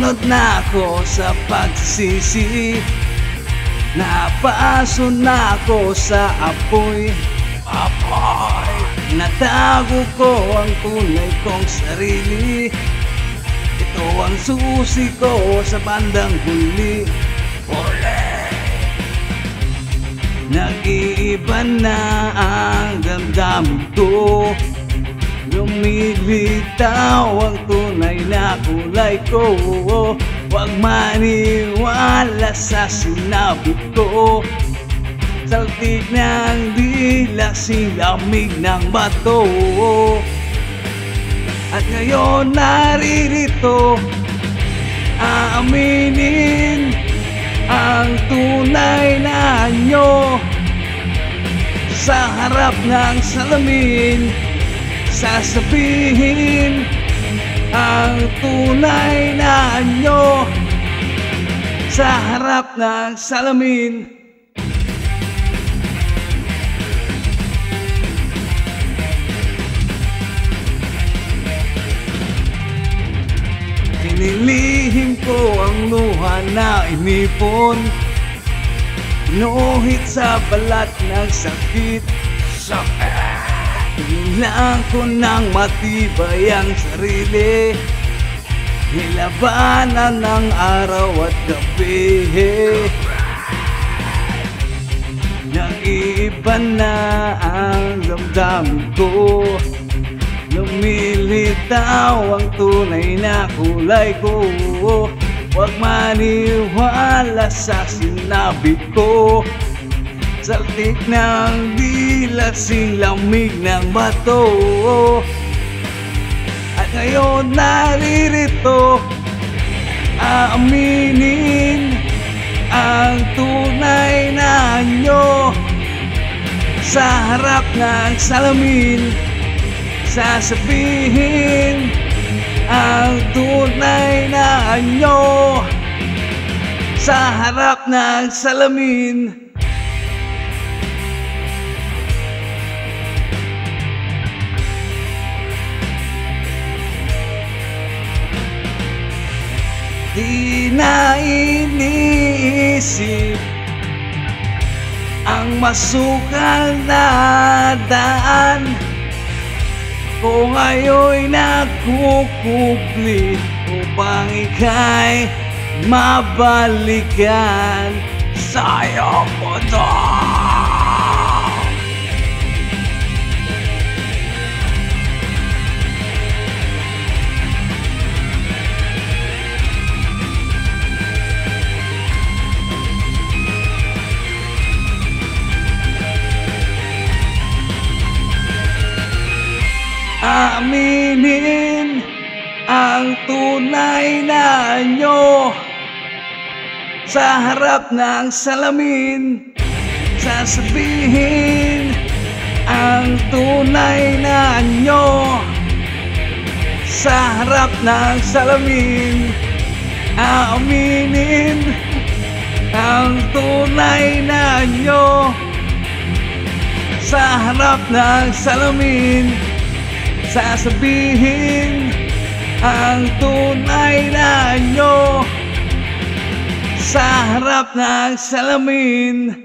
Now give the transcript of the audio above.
Sumunod na ako sa pagsisisi, napaaso na ako sa apoy. Natago ko ang tunay kong sarili. Ito ang susi ko sa bandang huli. Nag-iiba na ang damdamin ko. Lumilitaw ang tunay na kulay ko. Huwag maniwala sa sinabi ko. Saltik ng dila, silamig ng bato. At ngayon naririto, aaminin ang tunay na anyo. Sa harap ng salamin, sasabihin ang tunay na anyo. Sa harap ng salamin. Nilihim ko ang luha na inipon, inuhit sa balat ng sakit. Kailangan ko ng matibay ang sarili, nilabanan ng araw at gabi. Nag-iiba na ang damdamin ko. Lumilitaw ang tunay na kulay ko. Huwag maniwala sa sinabi ko. Saltik ng dila, silamig ng bato. At ngayon naririto, aaminin ang tunay na anyo. Sa harap ng salamin, sasabihin ang tunay na anyo. Sa harap ng salamin. Di na iniisip ang masukal na daan. Kung ngayon nagkukubli upang ika'y mabalikan sa iyong mundo. Aminin ang tunay na anyo. Sa harap ng salamin, sasabihin ang tunay na anyo. Sa harap ng salamin, aminin ang tunay na anyo. Sa harap ng salamin, sasabihin ang tunay na anyo. Sa harap ng salamin.